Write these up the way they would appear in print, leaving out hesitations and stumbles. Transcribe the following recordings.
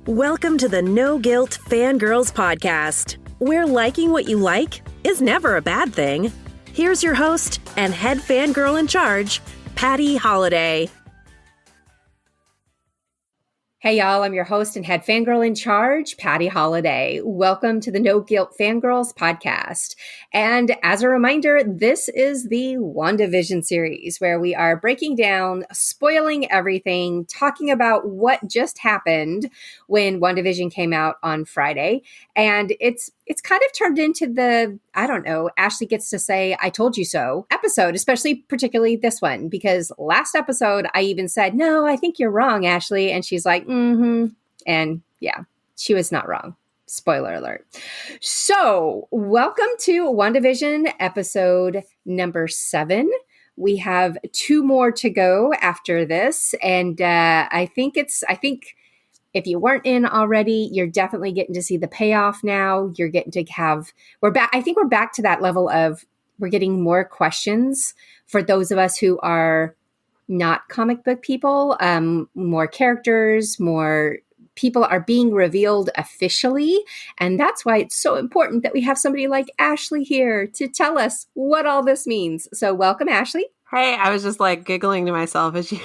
Welcome to the No Guilt Fangirls podcast, where liking what you like is never a bad thing. Here's your host and head fangirl in charge, Patty Holiday. Hey y'all, I'm your host and head fangirl in charge, Patty Holiday. Welcome to the No Guilt Fangirls podcast. And as a reminder, this is the WandaVision series where we are breaking down, spoiling everything, talking about what just happened when WandaVision came out on Friday. And it's kind of turned into the, I don't know, Ashley gets to say, I told you so episode, especially particularly this one, because last episode I even said, no, I think you're wrong, Ashley. And she's like, and yeah, she was not wrong. Spoiler alert. So welcome to WandaVision episode number 7. We have 2 more to go after this. And I think if you weren't in already, you're definitely getting to see the payoff now. You're getting to we're back. I think we're back to that level of we're getting more questions for those of us who are not comic book people. More characters, more people are being revealed officially. And that's why it's so important that we have somebody like Ashley here to tell us what all this means. So welcome, Ashley. Hey, I was just like giggling to myself as you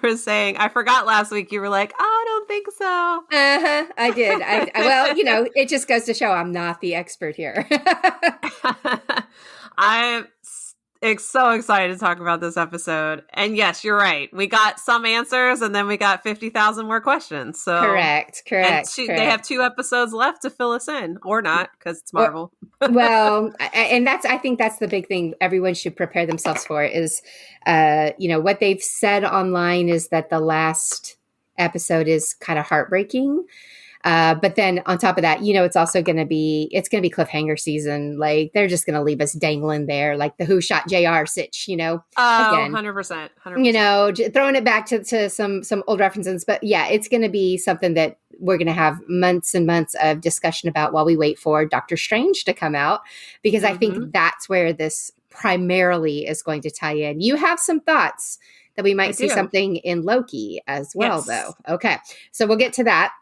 were saying, I forgot last week you were like, oh, I don't think so. I did. Well, it just goes to show I'm not the expert here. I'm so excited to talk about this episode. And yes, you're right. We got some answers and then we got 50,000 more questions. So Correct. They have 2 episodes left to fill us in, or not, because it's Marvel. Well, and I think that's the big thing everyone should prepare themselves for is, what they've said online is that the last episode is kind of heartbreaking. But then on top of that, it's also going to be cliffhanger season. Like they're just going to leave us dangling there, like the Who Shot JR sitch, Oh, again, 100%. Throwing it back to some old references. But yeah, it's going to be something that we're going to have months and months of discussion about while we wait for Doctor Strange to come out, because I think that's where this primarily is going to tie in. You have some thoughts that we might see something in Loki as well, though. Okay. So we'll get to that.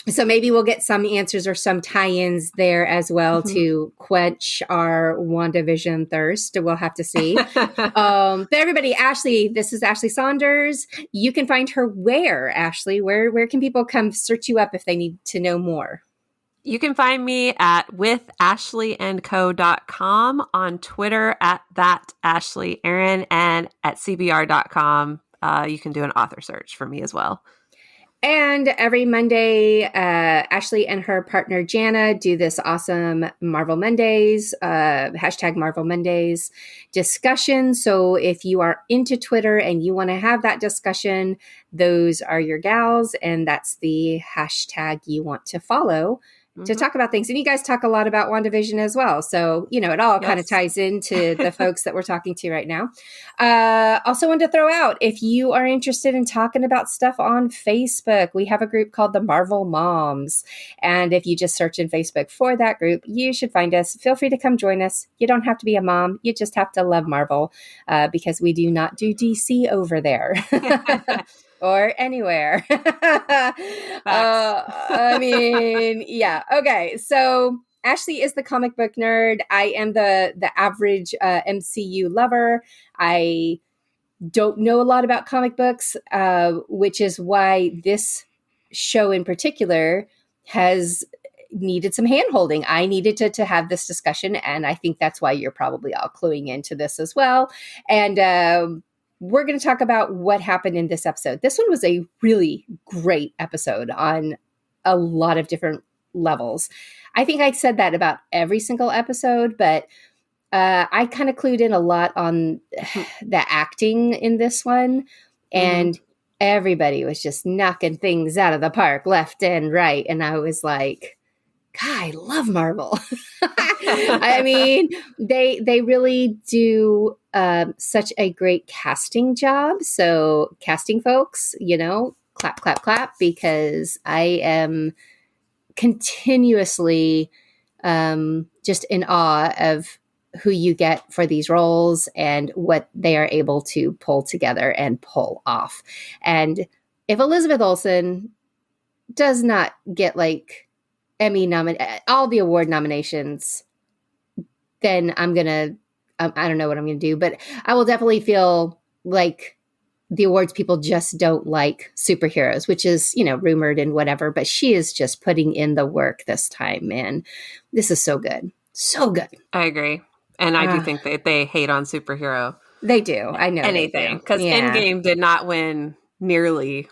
So maybe we'll get some answers or some tie-ins there as well to quench our WandaVision thirst. We'll have to see. But everybody, Ashley, this is Ashley Saunders. You can find her where, Ashley? Where can people come search you up if they need to know more? You can find me at withashleyandco.com, on Twitter at @AshleyAaron, and at cbr.com. You can do an author search for me as well. And every Monday, Ashley and her partner Jana do this awesome Marvel Mondays, hashtag Marvel Mondays discussion. So if you are into Twitter and you want to have that discussion, those are your gals. And that's the hashtag you want to follow to talk about things. And you guys talk a lot about WandaVision as well. So, it all kind of ties into the folks that we're talking to right now. Also wanted to throw out, if you are interested in talking about stuff on Facebook, we have a group called the Marvel Moms. And if you just search in Facebook for that group, you should find us. Feel free to come join us. You don't have to be a mom. You just have to love Marvel, because we do not do DC over there. Or anywhere. Yeah. Okay. So Ashley is the comic book nerd. I am the average MCU lover. I don't know a lot about comic books, which is why this show in particular has needed some hand-holding. I needed to have this discussion, and I think that's why you're probably all cluing into this as well. And we're going to talk about what happened in this episode. This one was a really great episode on a lot of different levels. I think I said that about every single episode, but I kind of clued in a lot on the acting in this one. And everybody was just knocking things out of the park left and right. And I was like, God, I love Marvel. I mean, they really do such a great casting job. So casting folks, clap, clap, clap, because I am continuously just in awe of who you get for these roles and what they are able to pull together and pull off. And if Elizabeth Olsen does not get like Emmy all the award nominations, then I'm going to, I don't know what I'm going to do, but I will definitely feel like the awards people just don't like superheroes, which is, rumored and whatever, but she is just putting in the work this time, man. This is so good. So good. I agree. And I do think they hate on superhero. They do. I know anything. Because Endgame did not win nearly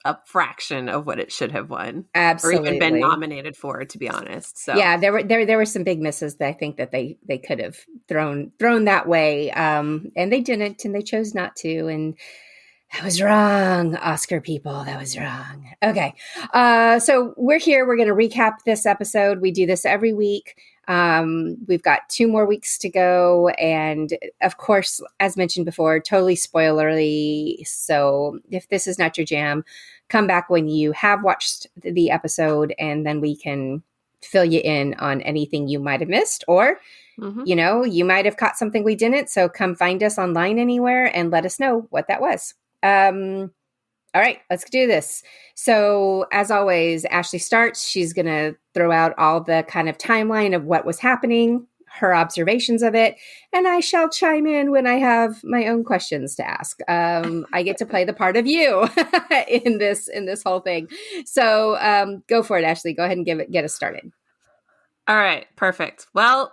a fraction of what it should have won. Absolutely. Or even been nominated for, to be honest. So yeah, there were some big misses that I think that they could have thrown that way. And they didn't, and they chose not to. And that was wrong, Oscar people. That was wrong. Okay. So we're here. We're going to recap this episode. We do this every week. We've got 2 more weeks to go. And of course, as mentioned before, totally spoilery. So if this is not your jam, come back when you have watched the episode, and then we can fill you in on anything you might have missed, or you might have caught something we didn't. So come find us online anywhere and let us know what that was. All right, let's do this. So as always, Ashley starts. She's going to throw out all the kind of timeline of what was happening, her observations of it, and I shall chime in when I have my own questions to ask. I get to play the part of you in this whole thing. So go for it, Ashley. Go ahead and get us started. All right, perfect. Well,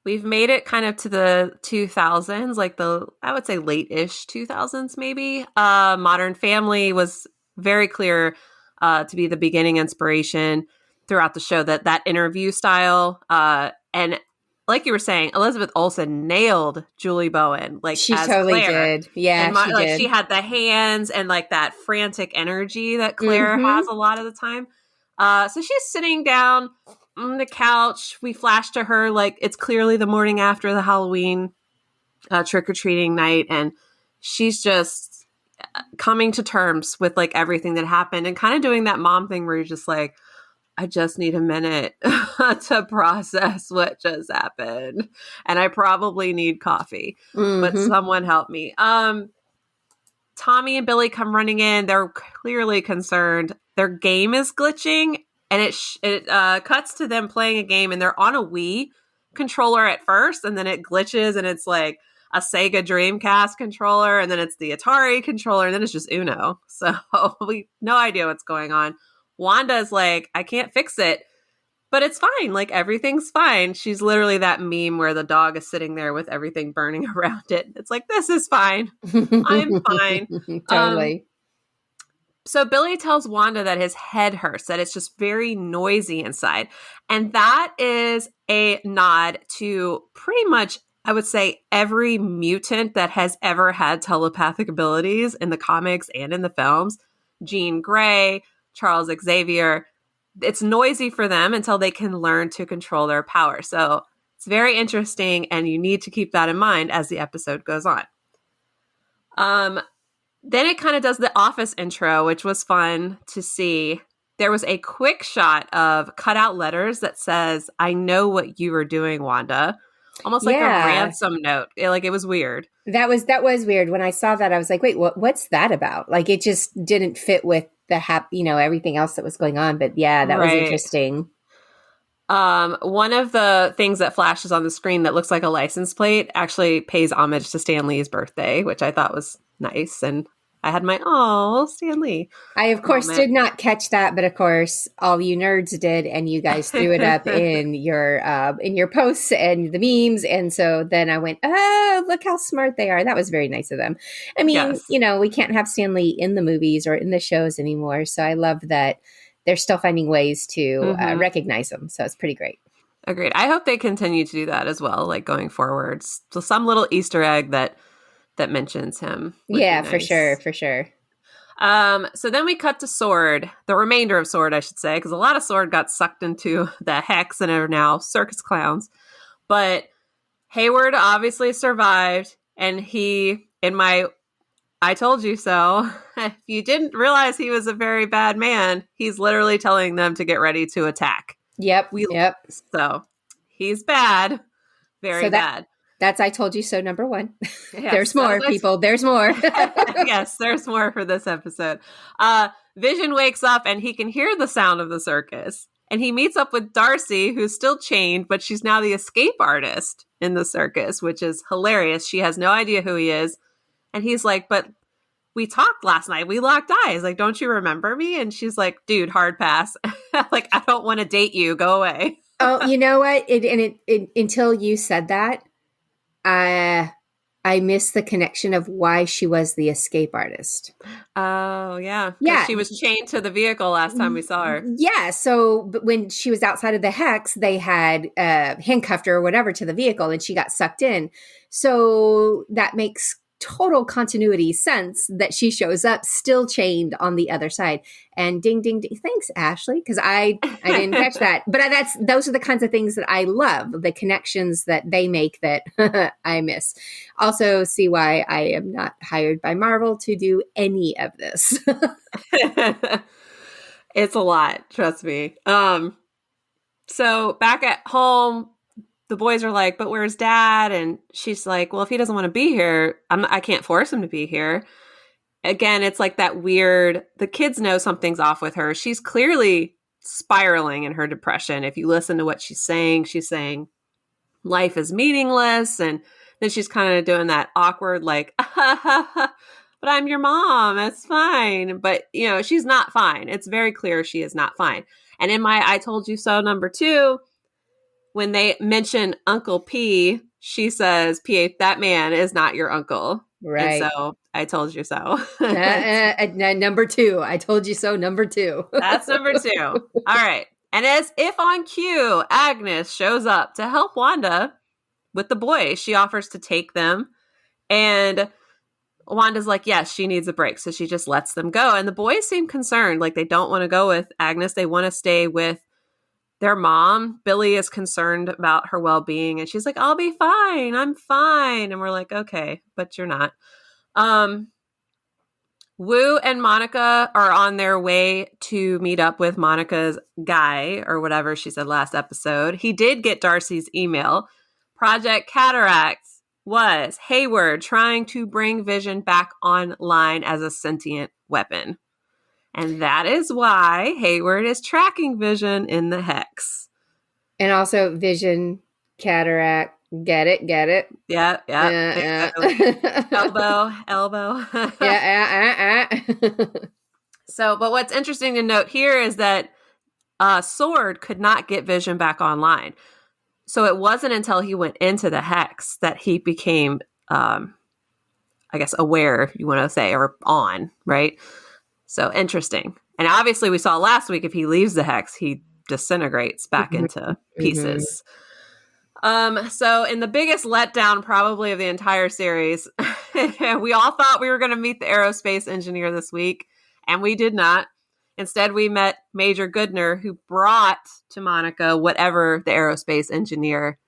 we've made it kind of to the 2000s, like I would say late-ish 2000s maybe. Modern Family was very clear to be the beginning inspiration throughout the show, that interview style. And like you were saying, Elizabeth Olsen nailed Julie Bowen. Like she as totally Claire. did. Yeah, she did. She had the hands and like that frantic energy that Claire has a lot of the time. So she's sitting down on the couch. We flash to her like it's clearly the morning after the Halloween trick-or-treating night, and she's just coming to terms with like everything that happened and kind of doing that mom thing where you're just like, I just need a minute to process what just happened, and I probably need coffee, but someone help me. Tommy and Billy come running in. They're clearly concerned. Their game is glitching, and it cuts to them playing a game, and they're on a Wii controller at first, and then it glitches, and it's like a Sega Dreamcast controller, and then it's the Atari controller, and then it's just Uno. So we no idea what's going on. Wanda's like, I can't fix it, but it's fine. Like, everything's fine. She's literally that meme where the dog is sitting there with everything burning around it. It's like, this is fine. I'm fine. Totally. So Billy tells Wanda that his head hurts, that it's just very noisy inside. And that is a nod to pretty much, I would say, every mutant that has ever had telepathic abilities in the comics and in the films. Jean Grey, Charles Xavier. It's noisy for them until they can learn to control their power. So it's very interesting, and you need to keep that in mind as the episode goes on. Then it kind of does the Office intro, which was fun to see. There was a quick shot of cutout letters that says, I know what you were doing, Wanda. Almost like a ransom note. It was weird. That was weird. When I saw that, I was like, wait, what's that about? Like, it just didn't fit with the everything else that was going on. But yeah, that was interesting. One of the things that flashes on the screen that looks like a license plate actually pays homage to Stan Lee's birthday, which I thought was nice. And I had my, Stan Lee. I, of course, did not catch that, but of course, all you nerds did, and you guys threw it up in your posts and the memes. And so then I went, oh, look how smart they are. That was very nice of them. I mean, we can't have Stan Lee in the movies or in the shows anymore. So I love that they're still finding ways to recognize them. So it's pretty great. Agreed. I hope they continue to do that as well, like going forwards. So some little Easter egg that mentions him. Yeah, nice. For sure. So then we cut to Sword, the remainder of Sword, I should say, because a lot of Sword got sucked into the Hex and are now circus clowns. But Hayward obviously survived, and I told you so. If you didn't realize he was a very bad man, he's literally telling them to get ready to attack. Yep. So he's bad. Very bad. That's I told you so number 1. Yes, there's more, people. There's more. Yes, there's more for this episode. Vision wakes up and he can hear the sound of the circus. And he meets up with Darcy, who's still chained, but she's now the escape artist in the circus, which is hilarious. She has no idea who he is. And he's like, but we talked last night. We locked eyes. Like, don't you remember me? And she's like, dude, hard pass. Like, I don't want to date you. Go away. Oh, you know what? Until you said that, I missed the connection of why she was the escape artist. Oh, yeah. Yeah. She was chained to the vehicle last time we saw her. Yeah. So but when she was outside of the hex, they had handcuffed her or whatever to the vehicle and she got sucked in. So that makes total continuity sense that she shows up still chained on the other side. And ding, ding, ding. Thanks, Ashley, because I didn't catch that. But those are the kinds of things that I love, the connections that they make that I miss. Also see why I am not hired by Marvel to do any of this. It's a lot, trust me. So back at home, the boys are like, but where's Dad? And she's like, well, if he doesn't want to be here, I can't force him to be here. Again, it's like that weird, the kids know something's off with her. She's clearly spiraling in her depression. If you listen to what she's saying life is meaningless. And then she's kind of doing that awkward, like, but I'm your mom. It's fine. But, she's not fine. It's very clear she is not fine. And in my I told you so number 2, when they mention Uncle P, she says, P, that man is not your uncle. Right. And so I told you so. Number 2. I told you so. Number 2. That's number 2. All right. And as if on cue, Agnes shows up to help Wanda with the boys. She offers to take them. And Wanda's like, yes, she needs a break. So she just lets them go. And the boys seem concerned. Like they don't want to go with Agnes. They want to stay with their mom. Billy is concerned about her well-being. And she's like, I'll be fine. I'm fine. And we're like, okay, but you're not. Wu and Monica are on their way to meet up with Monica's guy or whatever she said last episode. He did get Darcy's email. Project Cataract was Hayward trying to bring Vision back online as a sentient weapon. And that is why Hayward is tracking Vision in the hex. And also Vision, Cataract, get it? Yeah. Elbow. So, but what's interesting to note here is that Sword could not get Vision back online. So it wasn't until he went into the hex that he became, aware, you want to say, or on, right? So interesting. And obviously we saw last week, if he leaves the hex, he disintegrates back into pieces. So in the biggest letdown probably of the entire series, we all thought we were going to meet the aerospace engineer this week, and we did not. Instead, we met Major Goodner, who brought to Monica whatever the aerospace engineer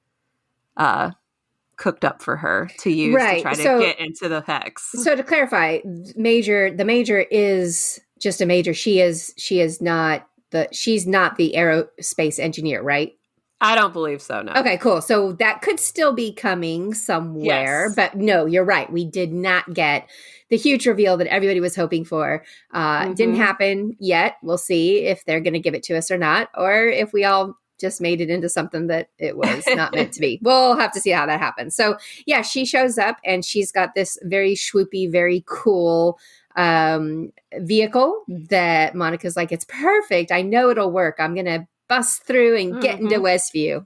cooked up for her to use to try to get into the hex. So to clarify, the major is just a major. She's not the aerospace engineer, right? I don't believe so, no. Okay, cool. So that could still be coming somewhere, yes. But no, you're right. We did not get the huge reveal that everybody was hoping for. Didn't happen yet. We'll see if they're going to give it to us or not, or if we all just made it into something that it was not meant to be. We'll have to see how that happens. So yeah, she shows up and she's got this very swoopy, very cool vehicle that Monica's like, it's perfect. I know it'll work. I'm going to bust through and get into Westview.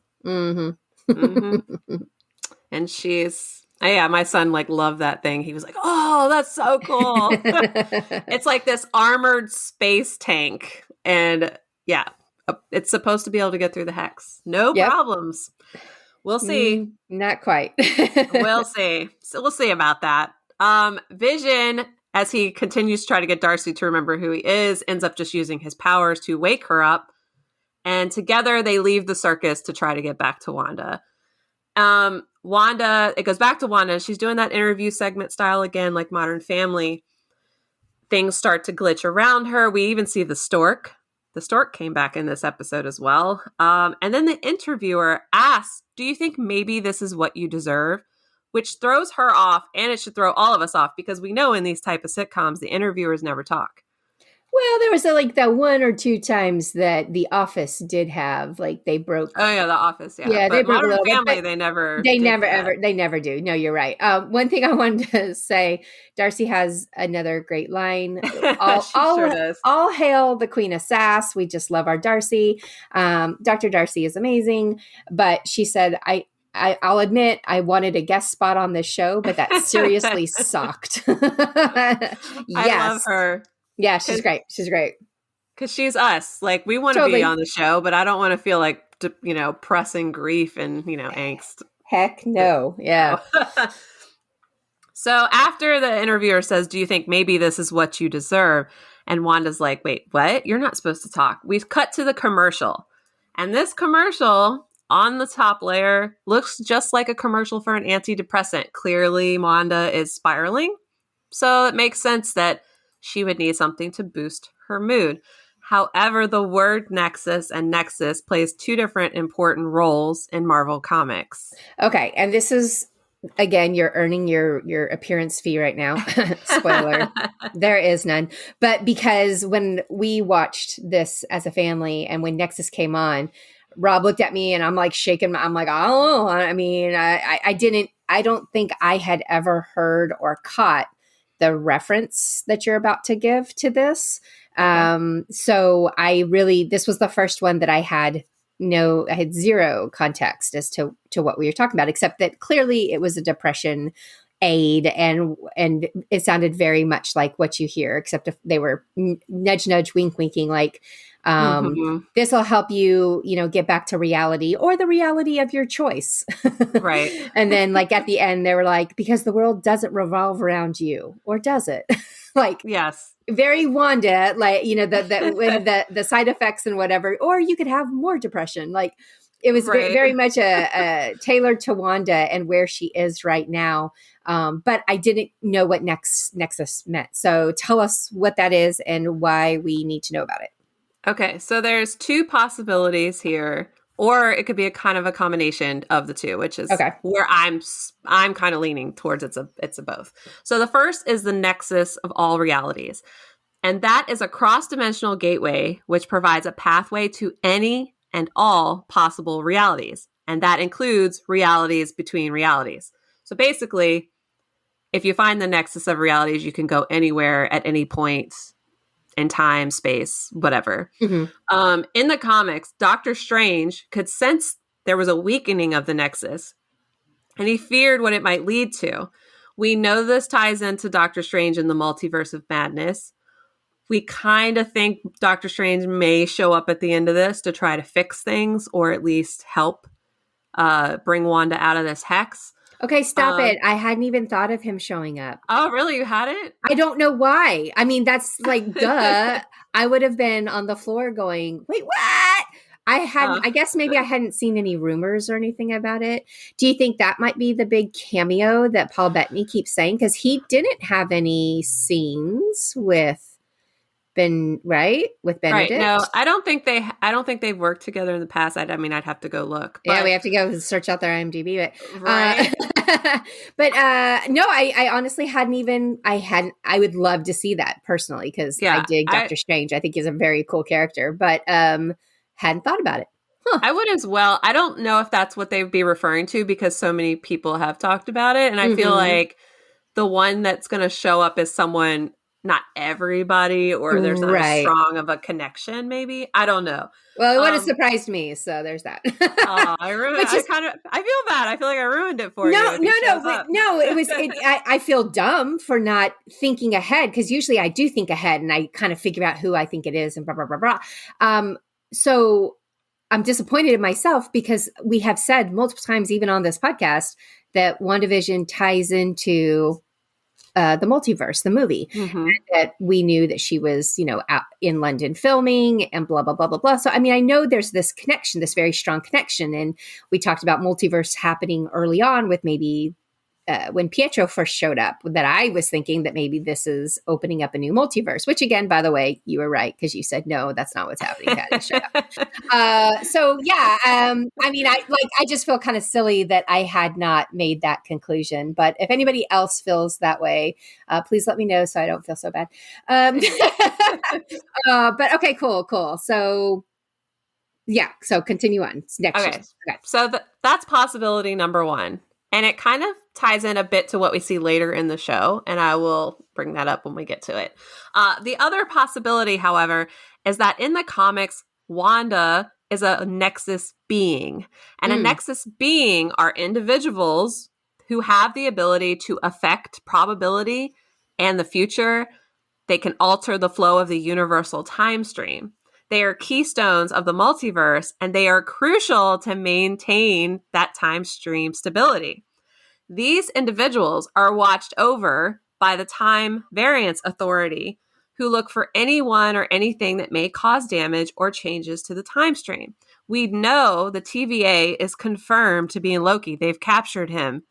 And she's, my son loved that thing. He was like, oh, that's so cool. It's like this armored space tank. And yeah, it's supposed to be able to get through the hex. No problems. We'll see. Not quite. We'll see. So we'll see about that. Vision, as he continues to try to get Darcy to remember who he is, ends up just using his powers to wake her up. And together they leave the circus to try to get back to Wanda. It goes back to Wanda. She's doing that interview segment style again, like Modern Family. Things start to glitch around her. We even see the stork. The stork came back in this episode as well. And then the interviewer asks, do you think maybe this is what you deserve? Which throws her off, and it should throw all of us off, because we know in these type of sitcoms, the interviewers never talk. Well, there was like that one or two times that The Office did have, like they broke. Oh yeah, The Office. Yeah, Yeah, they but broke a Modern little bit, Family, but they never they did never that. ever, they never do. No, you're right. One thing I wanted to say, Darcy has another great line. She sure does. All hail the Queen of Sass. We just love our Darcy. Dr. Darcy is amazing, but she said, I'll admit I wanted a guest spot on this show, but that seriously sucked. I love Yes. her. Yeah, she's great. She's great. Because she's us. Like, we want to Totally. be on the show, but I don't want to feel like, pressing grief and, angst. Heck no. Yeah. So after the interviewer says, do you think maybe this is what you deserve? And Wanda's like, wait, what? You're not supposed to talk. We've cut to the commercial. And this commercial on the top layer looks just like a commercial for an antidepressant. Clearly, Wanda is spiraling. So it makes sense that she would need something to boost her mood. However, the word nexus and nexus plays two different important roles in Marvel Comics. Okay. And this is, again, you're earning your appearance fee right now. Spoiler. There is none. But because when we watched this as a family and when Nexus came on, Rob looked at me and I'm like shaking. I'm like, oh, I mean, I don't think I had ever heard or caught the reference that you're about to give to this. Okay. So this was the first one that I had zero context as to what we were talking about, except that clearly it was a depression aid and it sounded very much like what you hear, except if they were nudge, nudge, wink, winking, like, this will help you, get back to reality or the reality of your choice. Right. And then like at the end, they were like, because the world doesn't revolve around you, or does it? Like, yes, very Wanda, like, the side effects and whatever, or you could have more depression. Like it was very much a tailored to Wanda and where she is right now. But I didn't know what nexus meant. So tell us what that is and why we need to know about it. Okay, so there's two possibilities here, or it could be a kind of a combination of the two, which is where I'm kind of leaning towards it's a both. So the first is the nexus of all realities, and that is a cross-dimensional gateway which provides a pathway to any and all possible realities, and that includes realities between realities. So basically, if you find the nexus of realities, you can go anywhere at any point in time, space, whatever. Mm-hmm. In the comics, Doctor Strange could sense there was a weakening of the nexus, and he feared what it might lead to. We know this ties into Doctor Strange in the Multiverse of Madness. We kind of think Doctor Strange may show up at the end of this to try to fix things, or at least help bring Wanda out of this hex. Okay, stop it. I hadn't even thought of him showing up. Oh, really? You hadn't? I don't know why. I mean, that's like, duh. I would have been on the floor going, wait, what? I guess maybe I hadn't seen any rumors or anything about it. Do you think that might be the big cameo that Paul Bettany keeps saying? Because he didn't have any scenes with Benedict. Right. No, I don't think they've worked together in the past. I'd have to go look. But, yeah, we have to go search out their IMDb. But, right. No, I honestly I would love to see that personally, because I dig Doctor Strange. I think he's a very cool character, but hadn't thought about it. Huh. I would as well. I don't know if that's what they'd be referring to, because so many people have talked about it. And I feel like the one that's going to show up is someone, not everybody, or there's not as strong of a connection, maybe. I don't know. Well, it would have surprised me, so there's that. I ruined it. I feel bad. I feel like I ruined it for you. No, it was, I feel dumb for not thinking ahead, because usually I do think ahead and I kind of figure out who I think it is and blah, blah, blah, blah. So I'm disappointed in myself, because we have said multiple times, even on this podcast, that WandaVision ties into the multiverse, the movie, that we knew that she was, out in London filming and blah, blah, blah, blah, blah. So, I mean, I know there's this connection, this very strong connection. And we talked about multiverse happening early on with maybe when Pietro first showed up, that I was thinking that maybe this is opening up a new multiverse, which again, by the way, you were right, because you said, no, that's not what's happening, Patty. Shut up. So yeah, I mean, I just feel kind of silly that I had not made that conclusion, but if anybody else feels that way, please let me know so I don't feel so bad. But okay, cool. So yeah, so continue on. Next. Okay. So that's possibility number one. And it kind of ties in a bit to what we see later in the show, and I will bring that up when we get to it. The other possibility, however, is that in the comics, Wanda is a Nexus being. And a Nexus being are individuals who have the ability to affect probability and the future. They can alter the flow of the universal time stream. They are keystones of the multiverse, and they are crucial to maintain that time stream stability. These individuals are watched over by the Time Variance Authority, who look for anyone or anything that may cause damage or changes to the time stream. We know the TVA is confirmed to be in Loki. They've captured him.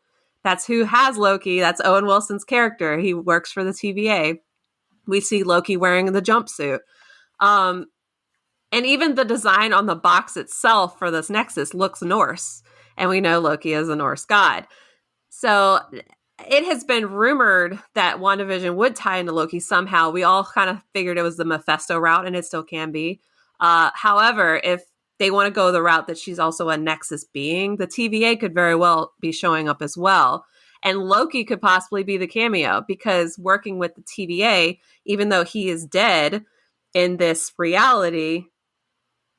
That's who has Loki. That's Owen Wilson's character. He works for the TVA. We see Loki wearing the jumpsuit. And even the design on the box itself for this Nexus looks Norse. And we know Loki is a Norse god. So it has been rumored that WandaVision would tie into Loki somehow. We all kind of figured it was the Mephisto route, and it still can be. However, if they want to go the route that she's also a Nexus being, the TVA could very well be showing up as well. And Loki could possibly be the cameo, because working with the TVA, even though he is dead in this reality,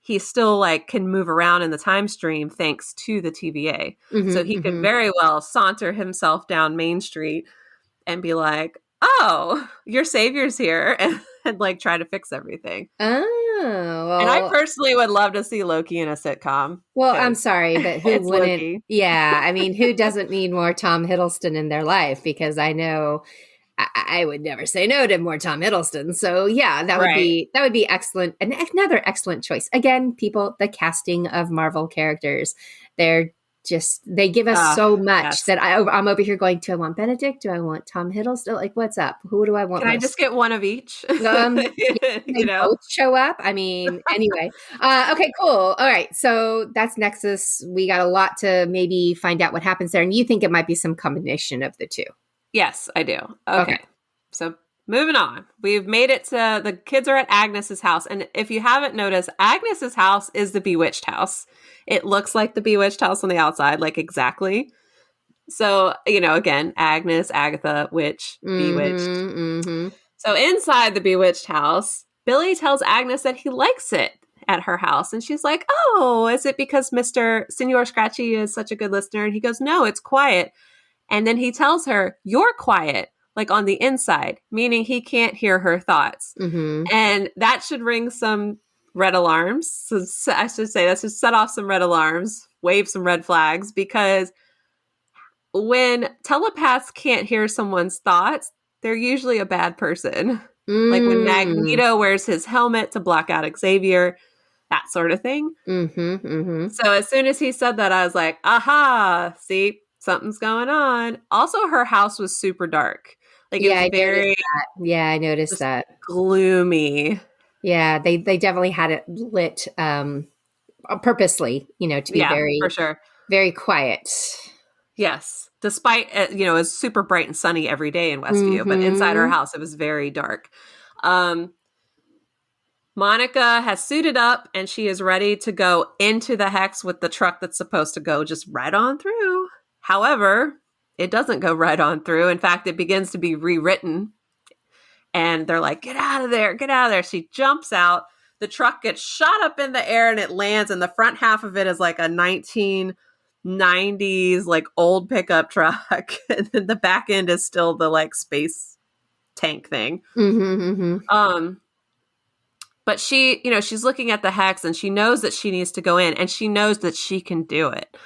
he still can move around in the time stream thanks to the TVA. So he could very well saunter himself down Main Street and be like, oh, your savior's here, and try to fix everything. Oh, well, and I personally would love to see Loki in a sitcom. Well, I'm sorry, but who wouldn't? Loki. Yeah, I mean, who doesn't need more Tom Hiddleston in their life? Because I know I would never say no to more Tom Hiddleston. So yeah, that would be excellent. And another excellent choice. Again, people, the casting of Marvel characters, they give us so much that I'm over here going, do I want Benedict? Do I want Tom Hiddleston? What's up? Who do I want? Can I just get one of each? They both show up. I mean, anyway. Okay, cool. All right. So that's Nexus. We got a lot to maybe find out what happens there. And you think it might be some combination of the two? Yes, I do. Okay. So moving on. We've made it to the kids are at Agnes's house. And if you haven't noticed, Agnes's house is the Bewitched house. It looks like the Bewitched house on the outside, exactly. So, again, Agnes, Agatha, witch, bewitched. So inside the Bewitched house, Billy tells Agnes that he likes it at her house. And she's like, oh, is it because Mr. Senor Scratchy is such a good listener? And he goes, no, it's quiet. And then he tells her, you're quiet, on the inside, meaning he can't hear her thoughts. And that should ring some red alarms. So I should say that should set off some red alarms, wave some red flags, because when telepaths can't hear someone's thoughts, they're usually a bad person. When Magneto wears his helmet to block out Xavier, that sort of thing. So as soon as he said that, I was like, aha, see? Something's going on. Also, her house was super dark. It was very, I noticed that. Gloomy. Yeah, they definitely had it lit purposely, to be very, for sure, very quiet. Yes, despite it's super bright and sunny every day in Westview, but inside her house it was very dark. Monica has suited up and she is ready to go into the hex with the truck that's supposed to go just right on through. However, it doesn't go right on through. In fact, it begins to be rewritten. And they're like, get out of there, get out of there. She jumps out. The truck gets shot up in the air and it lands. And the front half of it is a 1990s, old pickup truck. And then the back end is still the space tank thing. But she, she's looking at the hex and she knows that she needs to go in and she knows that she can do it.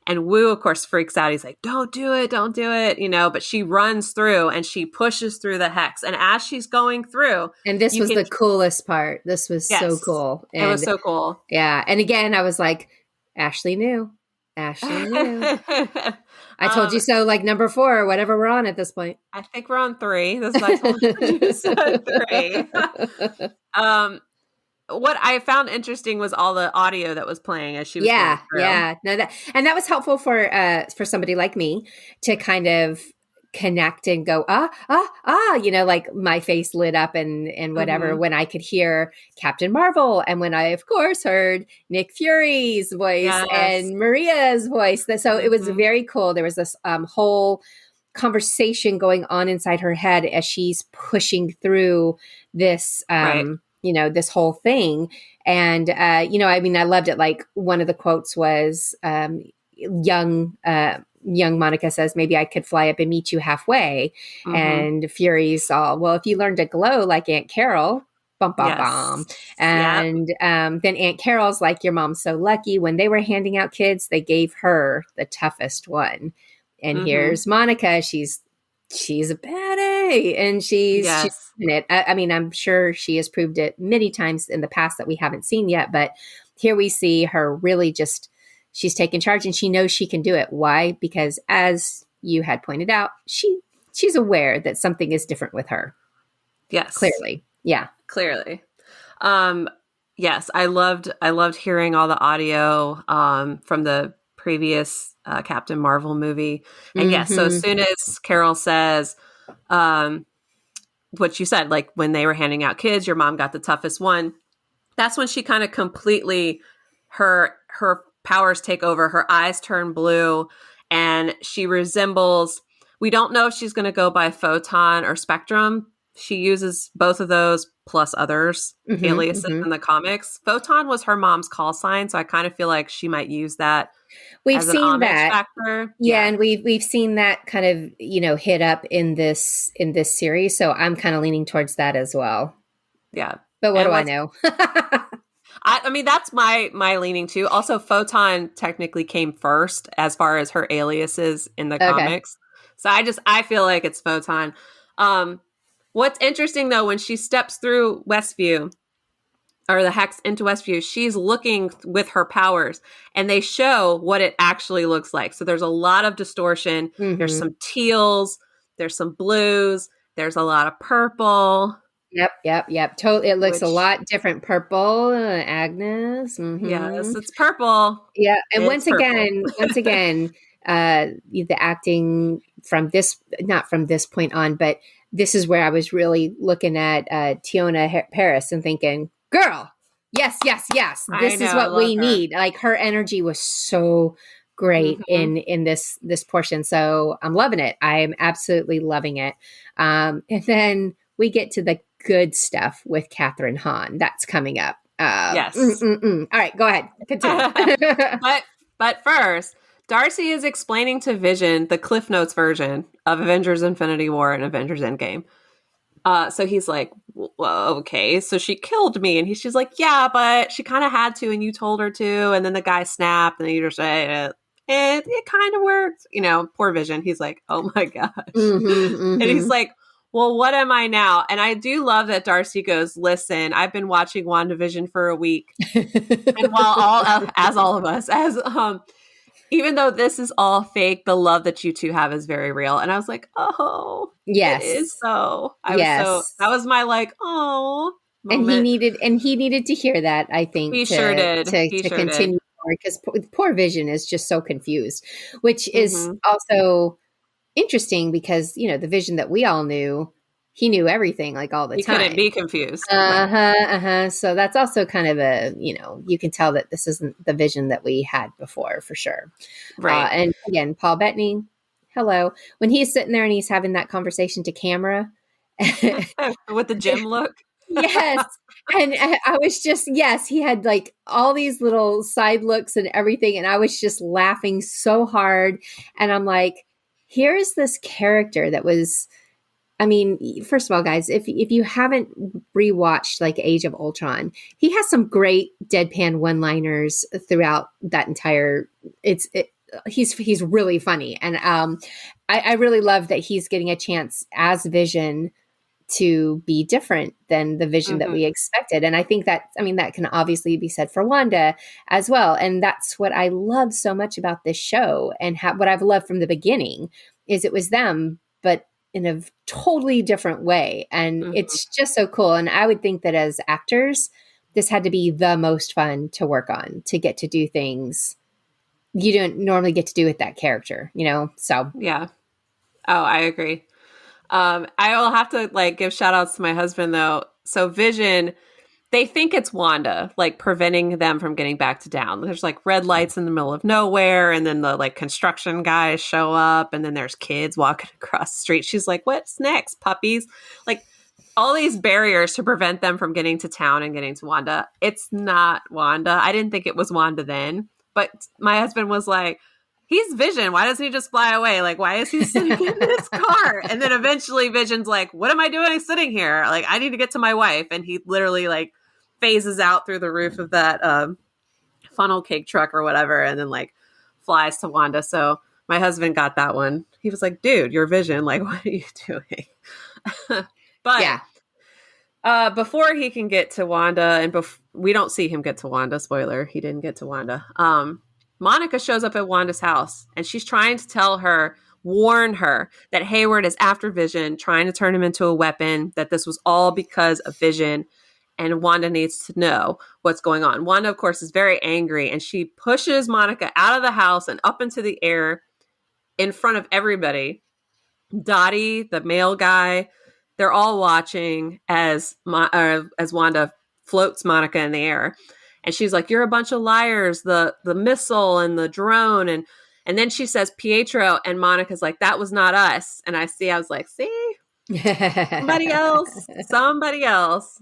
And Wu, of course, freaks out. He's like, don't do it, but she runs through and she pushes through the hex. And as she's going through. And this was the coolest part. This was so cool. And it was so cool. Yeah. And again, I was like, Ashley knew. Ashley knew. I told you so, like number 4 or whatever we're on at this point. I think we're on 3. This is I told you so 3. What I found interesting was all the audio that was playing as she was going through. Yeah. No, that was helpful for somebody like me to kind of connect and go, like my face lit up and whatever when I could hear Captain Marvel and when I, of course, heard Nick Fury's voice and Maria's voice. So it was very cool. There was this whole conversation going on inside her head as she's pushing through this, this whole thing. And, I loved it. Like one of the quotes was young Monica says, maybe I could fly up and meet you halfway. And Fury's all, well, if you learn to glow like Aunt Carol, bum, bum, bum. And then Aunt Carol's like, your mom's so lucky. When they were handing out kids, they gave her the toughest one. And here's Monica. She's a bad A, and she's in it. I mean, I'm sure she has proved it many times in the past that we haven't seen yet. But here we see her really she's taken charge and she knows she can do it. Why? Because as you had pointed out, she's aware that something is different with her. Yes. Clearly. Yeah. Clearly. Yes. I loved hearing all the audio from the previous Captain Marvel movie. And yes, so as soon as Carol says what you said, like when they were handing out kids, your mom got the toughest one. That's when she kind of completely, her powers take over, her eyes turn blue, and she resembles, we don't know if she's going to go by Photon or Spectrum. She uses both of those plus others aliases in the comics. Photon was her mom's call sign, so I kind of feel like she might use that. We've seen that factor. Yeah, and we've seen that kind of hit up in this series, so I'm kind of leaning towards that as well. Yeah. But what do I know? I mean, that's my leaning too. Also, Photon technically came first as far as her aliases in the comics. So I feel like it's Photon. What's interesting though, when she steps through Westview or the hex into Westview, she's looking with her powers and they show what it actually looks like. So there's a lot of distortion. There's some teals, there's some blues, there's a lot of purple. Yep. Totally. It looks a lot different. Purple, Agnes. Yes, it's purple. Yeah. And once again, the acting from not from this point on, but this is where I was really looking at Tiona Paris and thinking, girl, yes. This is what we need. Like her energy was so great in this portion. So I'm loving it. I am absolutely loving it. And then we get to the good stuff with Catherine Hahn. That's coming up. Yes. All right, go ahead. Continue. but first, Darcy is explaining to Vision the Cliff Notes version of Avengers Infinity War and Avengers Endgame. So he's like, well, okay, so she killed me. And she's like, yeah, but she kind of had to, and you told her to. And then the guy snapped, and you just say, it kind of worked. Poor Vision. He's like, oh my gosh. And he's like, well, what am I now? And I do love that Darcy goes, listen, I've been watching WandaVision for a week. And while all of us, even though this is all fake, the love that you two have is very real. And I was like, oh, yes, it is so. That was my moment. And he needed to hear that, I think. He sure did. To continue because poor Vision is just so confused, which is also interesting because, the Vision that we all knew, he knew everything like all the time. He couldn't be confused. So that's also kind of a, you can tell that this isn't the Vision that we had before for sure. Right. And again, Paul Bettany, hello. When he's sitting there and he's having that conversation to camera. With the gym look. Yes. And I was just, he had like all these little side looks and everything. And I was just laughing so hard. And I'm like, here's this character that was, I mean, first of all, guys, if you haven't rewatched like Age of Ultron, he has some great deadpan one-liners throughout that entire, he's really funny. And I really love that he's getting a chance as Vision to be different than the Vision that we expected. And I think that can obviously be said for Wanda as well. And that's what I love so much about this show, and what I've loved from the beginning is it was them, but in a totally different way. And it's just so cool. And I would think that as actors, this had to be the most fun to work on, to get to do things you don't normally get to do with that character, So yeah. Oh, I agree. I will have to give shout outs to my husband though. So Vision, they think it's Wanda, preventing them from getting back to town. There's red lights in the middle of nowhere. And then the construction guys show up, and then there's kids walking across the street. She's like, what's next? Puppies? All these barriers to prevent them from getting to town and getting to Wanda. It's not Wanda. I didn't think it was Wanda then, but my husband was like, he's Vision. Why doesn't he just fly away? Why is he sitting in his car? And then eventually Vision's like, what am I doing sitting here? I need to get to my wife. And he literally phases out through the roof of that funnel cake truck or whatever, and then flies to Wanda. So my husband got that one. He was like, dude, you're Vision. What are you doing? But yeah. Before he can get to Wanda, and we don't see him get to Wanda, spoiler, he didn't get to Wanda. Monica shows up at Wanda's house, and she's trying to warn her that Hayward is after Vision, trying to turn him into a weapon, that this was all because of Vision, and Wanda needs to know what's going on. Wanda, of course, is very angry, and she pushes Monica out of the house and up into the air in front of everybody. Dottie, the male guy, they're all watching as Wanda floats Monica in the air. And she's like, you're a bunch of liars, the missile and the drone. And then she says Pietro, and Monica's like, that was not us. And I was like, see? Somebody else.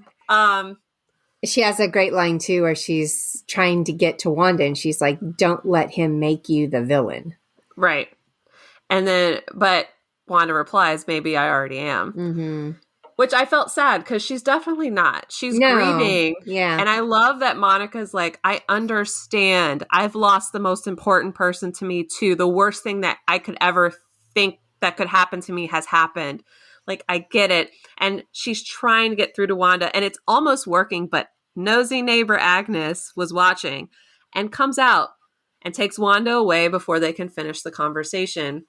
She has a great line too, where she's trying to get to Wanda, and she's like, don't let him make you the villain. Right. And then, but Wanda replies, maybe I already am. Which I felt sad, because she's definitely not. She's grieving. Yeah. And I love that Monica's like, I understand. I've lost the most important person to me too. The worst thing that I could ever think that could happen to me has happened. I get it. And she's trying to get through to Wanda, and it's almost working, but nosy neighbor Agnes was watching and comes out and takes Wanda away before they can finish the conversation.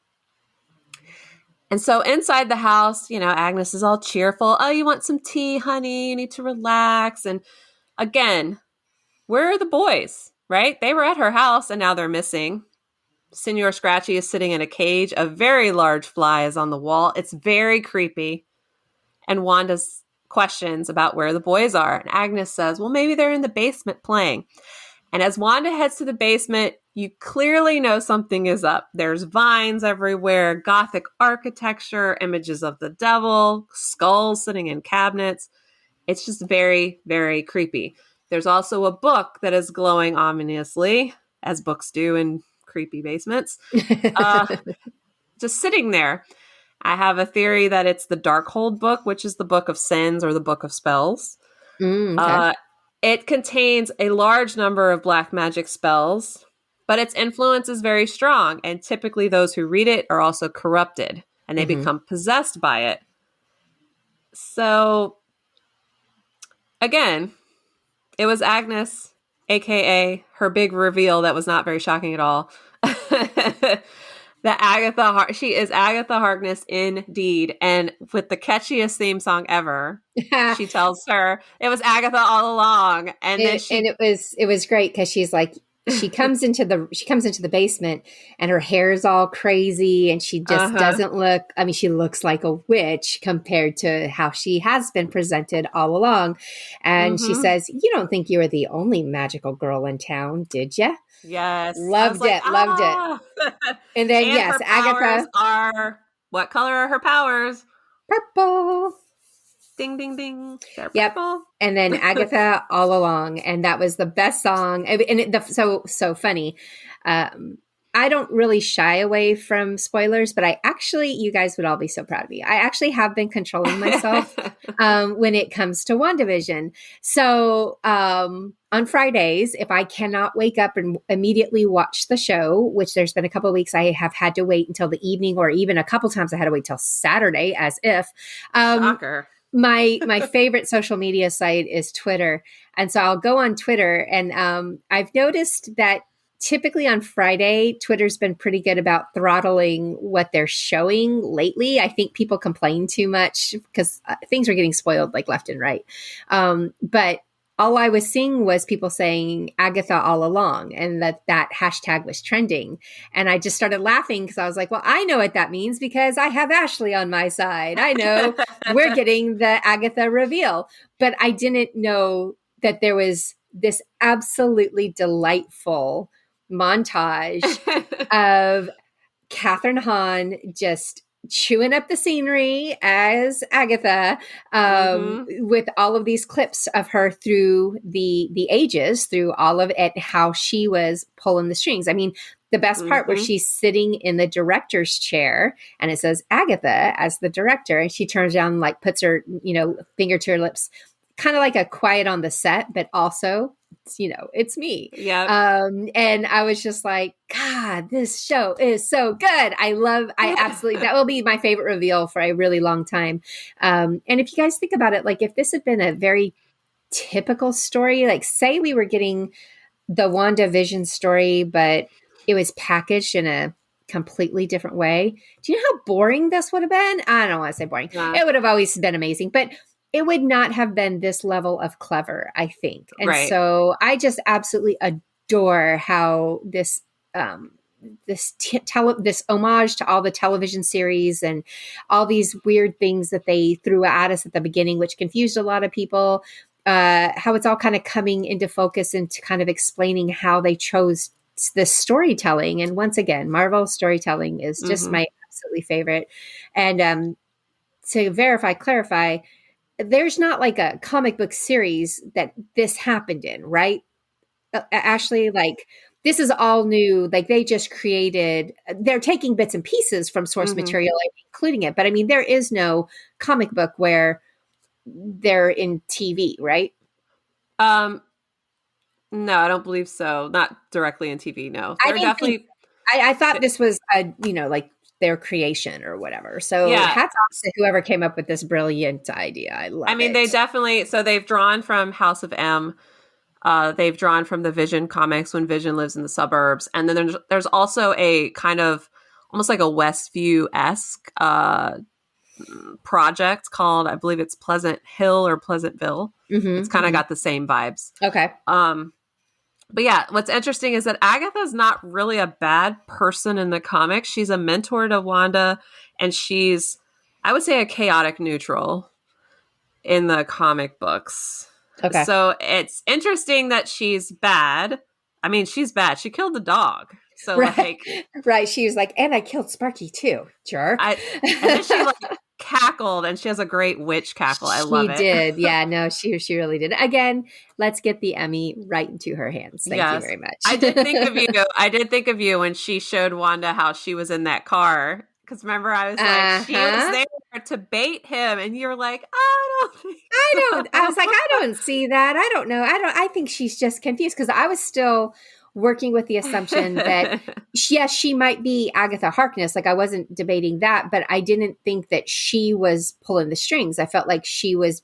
And so inside the house, Agnes is all cheerful. Oh, you want some tea, honey? You need to relax. And again, where are the boys, right? They were at her house, and now they're missing. Senor Scratchy is sitting in a cage. A very large fly is on the wall. It's very creepy. And Wanda's questions about where the boys are. And Agnes says, well, maybe they're in the basement playing. And as Wanda heads to the basement, you clearly know something is up. There's vines everywhere, Gothic architecture, images of the devil, skulls sitting in cabinets. It's just very, very creepy. There's also a book that is glowing ominously, as books do in creepy basements, just sitting there. I have a theory that it's the Darkhold book, which is the book of sins or the book of spells. Okay. It contains a large number of black magic spells, but its influence is very strong, and typically those who read it are also corrupted, and they become possessed by it. So, again, it was Agnes, aka her big reveal that was not very shocking at all. She is Agatha Harkness indeed, and with the catchiest theme song ever. She tells her it was Agatha all along, and it was great, because she's like, she comes into the basement, and her hair's all crazy, and she just doesn't look. I mean, she looks like a witch compared to how she has been presented all along. And she says, "You don't think you were the only magical girl in town, did you?" Yes, loved it. And then and Agatha are, what color are her powers? Purple. Ding, ding, ding. They're yep. purple. And then Agatha all along. And that was the best song. And so funny. I don't really shy away from spoilers, but you guys would all be so proud of me. I actually have been controlling myself when it comes to WandaVision. So on Fridays, if I cannot wake up and immediately watch the show, which there's been a couple of weeks I have had to wait until the evening, or even a couple times I had to wait till Saturday, as if. Shocker. My favorite social media site is Twitter. And so I'll go on Twitter, and I've noticed that typically on Friday, Twitter's been pretty good about throttling what they're showing lately. I think people complain too much because things are getting spoiled like left and right. But all I was seeing was people saying Agatha all along, and that hashtag was trending. And I just started laughing because I was like, well, I know what that means because I have Ashley on my side. I know we're getting the Agatha reveal, but I didn't know that there was this absolutely delightful montage of Catherine Hahn just chewing up the scenery as Agatha, with all of these clips of her through the ages, through all of it, how she was pulling the strings. I mean, the best part where she's sitting in the director's chair and it says Agatha as the director, and she turns down, like puts her, finger to her lips, kind of like a quiet on the set, but also, it's me. Yeah. And I was just like, God, this show is so good. I absolutely, that will be my favorite reveal for a really long time. And if you guys think about it, like if this had been a very typical story, like say we were getting the WandaVision story, but it was packaged in a completely different way. Do you know how boring this would have been? I don't want to say boring. Yeah. It would have always been amazing, but it would not have been this level of clever, I think. And so I just absolutely adore how this this homage to all the television series and all these weird things that they threw at us at the beginning, which confused a lot of people, how it's all kind of coming into focus into kind of explaining how they chose this storytelling. And once again, Marvel storytelling is just my absolutely favorite. And to clarify, there's not like a comic book series that this happened in, right? Ashley, like this is all new. Like they just they're taking bits and pieces from source material and including it. But I mean, there is no comic book where they're in TV, right? No, I don't believe so. Not directly in TV. No, I thought this was like their creation or whatever. So hats off to whoever came up with this brilliant idea. I love it. They definitely, so they've drawn from House of M. They've drawn from the Vision comics when Vision lives in the suburbs. And then there's also a kind of almost like a Westview-esque project called, I believe it's Pleasant Hill or Pleasantville. It's kind of got the same vibes. Okay. But yeah, what's interesting is that Agatha's not really a bad person in the comics. She's a mentor to Wanda, and she's, I would say, a chaotic neutral in the comic books. Okay. So it's interesting that she's bad. I mean, she's bad. She killed the dog. So right. She was like, and I killed Sparky too, jerk. And then she cackled, and she has a great witch cackle. I love it. She did. Yeah, no, she really did. Again, let's get the Emmy right into her hands. Thank you very much. I did think of you when she showed Wanda how she was in that car. Because remember, I was like, she was there to bait him, and you're like, I was like, I don't see that. I don't know. I think she's just confused because I was still working with the assumption that yes, she might be Agatha Harkness. Like I wasn't debating that, but I didn't think that she was pulling the strings. I felt like she was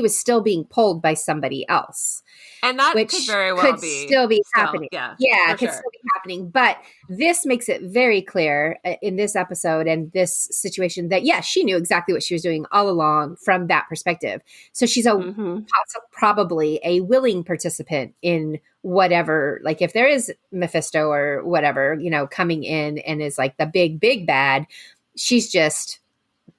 still being pulled by somebody else. And that which could very well still be happening. Yeah, it could still be happening. But this makes it very clear in this episode and this situation that, she knew exactly what she was doing all along from that perspective. So she's probably a willing participant in whatever, like if there is Mephisto or whatever, coming in and is like the big bad, she's just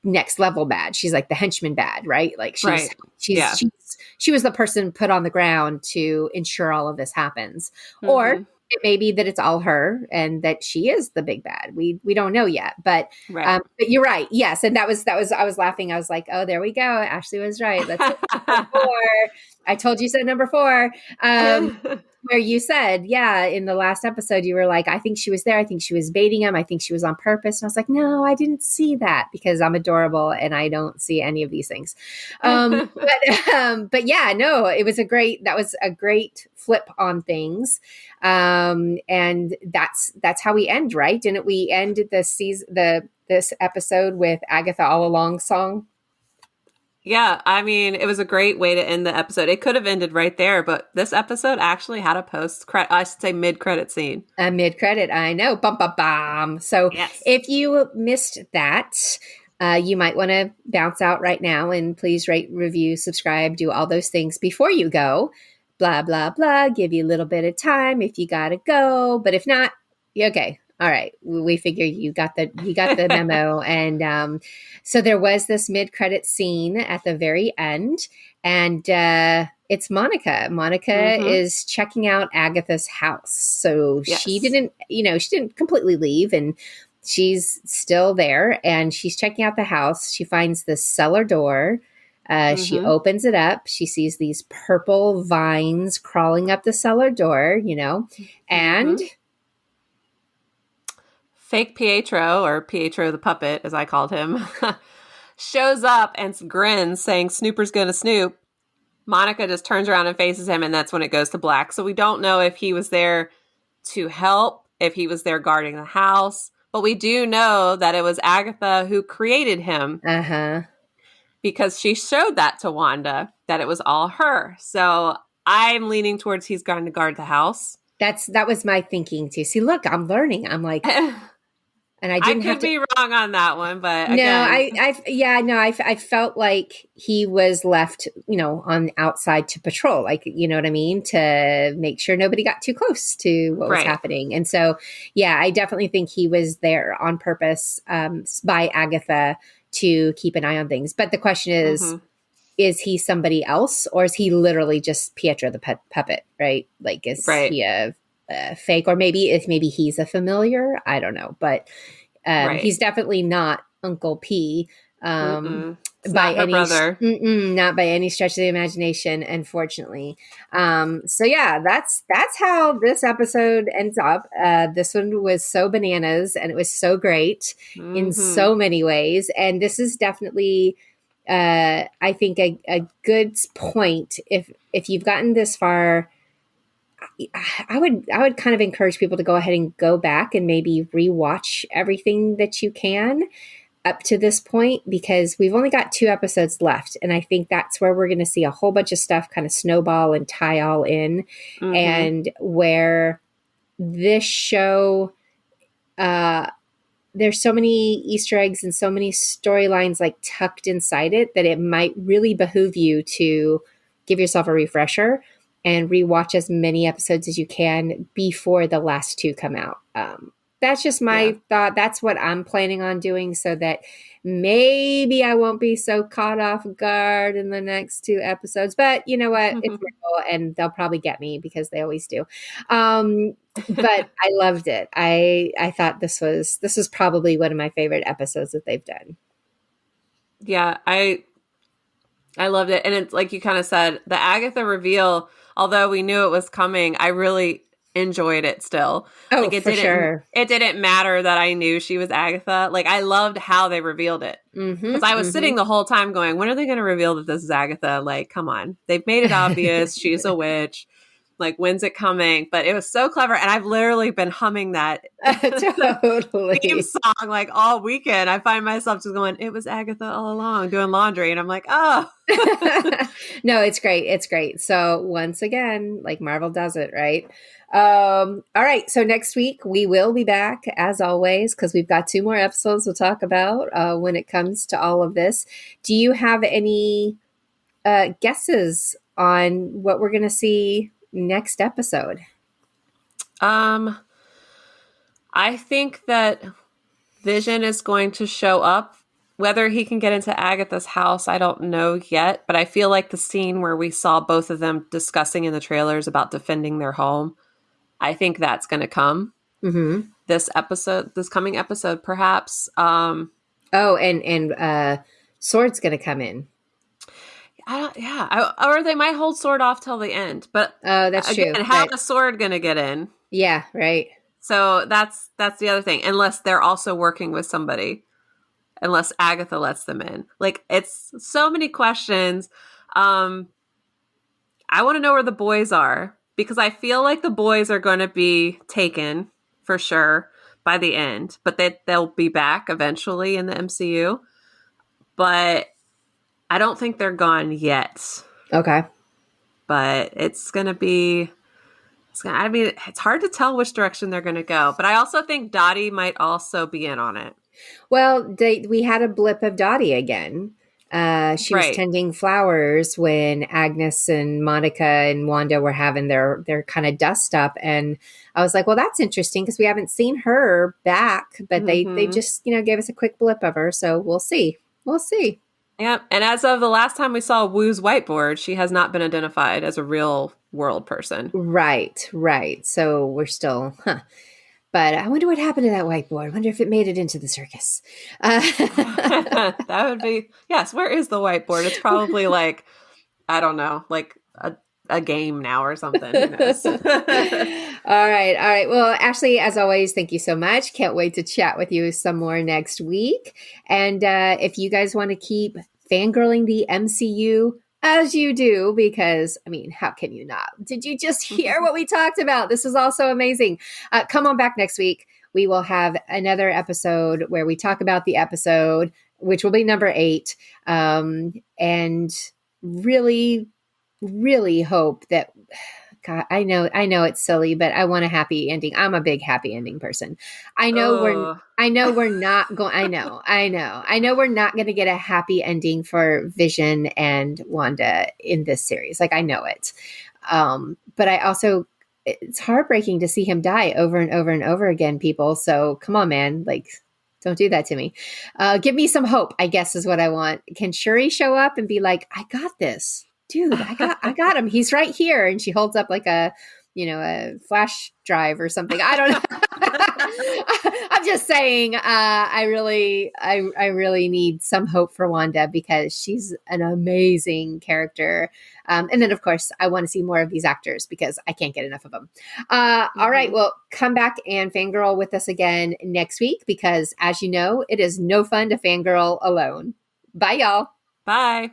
next level bad. She's like the henchman bad, right? Like she was the person put on the ground to ensure all of this happens. Or it may be that it's all her and that she is the big bad. We don't know yet, but you're right. Yes. And that was, I was laughing. I was like, oh, there we go. Ashley was right. Let's number 4. I told you so, number 4. Where you said, in the last episode, you were like, I think she was there. I think she was baiting him. I think she was on purpose. And I was like, no, I didn't see that because I'm adorable and I don't see any of these things. But it was a great flip on things. And that's how we end, right? Didn't we end this episode with Agatha All Along song? Yeah, I mean, it was a great way to end the episode. It could have ended right there, but this episode actually had a I should say mid-credit scene. A mid-credit, I know. Bum, bum, bum. So Yes. if you missed that, you might want to bounce out right now and please rate, review, subscribe, do all those things before you go. Blah, blah, blah. Give you a little bit of time if you got to go. But if not, you're okay. All right. We figure you got the memo. And so there was this mid-credit scene at the very end. And it's Monica. Monica is checking out Agatha's house. So she didn't completely leave, and she's still there, and she's checking out the house. She finds the cellar door. She opens it up. She sees these purple vines crawling up the cellar door, and fake Pietro, or Pietro the puppet, as I called him, shows up and grins, saying, "Snooper's gonna snoop." Monica just turns around and faces him, and that's when it goes to black. So we don't know if he was there to help, if he was there guarding the house, but we do know that it was Agatha who created him. Because she showed that to Wanda, that it was all her. So I'm leaning towards he's going to guard the house. That was my thinking too. See, look, I'm learning. I'm like, and I didn't have to be wrong on that one, but no, again. I felt like he was left, on outside to patrol, like, you know what I mean, to make sure nobody got too close to what was happening. And so, yeah, I definitely think he was there on purpose by Agatha to keep an eye on things. But the question is he somebody else, or is he literally just Pietro the puppet? Right? Like, is he a fake, or maybe he's a familiar? I don't know, but he's definitely not Uncle P. By any brother. Not by any stretch of the imagination, unfortunately. So yeah, that's how this episode ends up. This one was so bananas, and it was so great in so many ways. And this is definitely, I think, a good point. If you've gotten this far, I would kind of encourage people to go ahead and go back and maybe rewatch everything that you can up to this point, because we've only got 2 episodes left. And I think that's where we're going to see a whole bunch of stuff kind of snowball and tie all in. And where this show, there's so many Easter eggs and so many storylines like tucked inside it, that it might really behoove you to give yourself a refresher and rewatch as many episodes as you can before the last 2 come out. That's just my thought. That's what I'm planning on doing, so that maybe I won't be so caught off guard in the next 2 episodes. But you know what? It's Marvel, and they'll probably get me, because they always do. But I loved it. I thought this was probably one of my favorite episodes that they've done. Yeah, I loved it. And it's like you kind of said, the Agatha reveal, although we knew it was coming, I really enjoyed it still. Oh, like, for sure. It didn't matter that I knew she was Agatha. Like, I loved how they revealed it. Because I was sitting the whole time going, when are they going to reveal that this is Agatha? Like, come on. They've made it obvious. She's a witch. Like, when's it coming? But it was so clever. And I've literally been humming that Totally theme song like all weekend. I find myself just going, it was Agatha all along, doing laundry. And I'm like, oh. No, it's great. It's great. So once again, like Marvel does it, right? All right. So next week we will be back as always, because we've got 2 more episodes to talk about when it comes to all of this. Do you have any guesses on what we're going to see next episode? I think that Vision is going to show up. Whether he can get into Agatha's house, I don't know yet, but I feel like the scene where we saw both of them discussing in the trailers about defending their home, I think that's going to come this coming episode, perhaps. And Sword's going to come in. Or they might hold Sword off till the end. But that's true. And how is Sword going to get in? Yeah, right. So that's the other thing. Unless they're also working with somebody. Unless Agatha lets them in. Like, it's so many questions. I want to know where the boys are, because I feel like the boys are going to be taken for sure by the end, but they'll be back eventually in the MCU. But I don't think they're gone yet. Okay. But it's going to be, I mean, it's hard to tell which direction they're going to go. But I also think Dottie might also be in on it. Well, we had a blip of Dottie again. She was tending flowers when Agnes and Monica and Wanda were having their kind of dust up. And I was like, well, that's interesting because we haven't seen her back, but they just, gave us a quick blip of her. So we'll see. We'll see. Yep. And as of the last time we saw Wu's whiteboard, she has not been identified as a real world person. Right. So we're still, But I wonder what happened to that whiteboard. I wonder if it made it into the circus. That would be, yes. Where is the whiteboard? It's probably like, I don't know, like a game now or something. Who knows? All right. Well, Ashley, as always, thank you so much. Can't wait to chat with you some more next week. And if you guys want to keep fangirling the MCU, as you do, because, I mean, how can you not? Did you just hear what we talked about? This is also amazing. Come on back next week. We will have another episode where we talk about the episode, which will be number 8. And really, really hope that, God, I know it's silly, but I want a happy ending. I'm a big happy ending person. I know we're not going to get a happy ending for Vision and Wanda in this series. Like, I know it. But I also, it's heartbreaking to see him die over and over and over again, people. So come on, man. Like, don't do that to me. Give me some hope, I guess, is what I want. Can Shuri show up and be like, I got this? Dude, I got him. He's right here. And she holds up like a flash drive or something. I don't know. I'm just saying, I really need some hope for Wanda because she's an amazing character. And then, of course, I want to see more of these actors because I can't get enough of them. All right. Well, come back and fangirl with us again next week because, as you know, it is no fun to fangirl alone. Bye, y'all. Bye.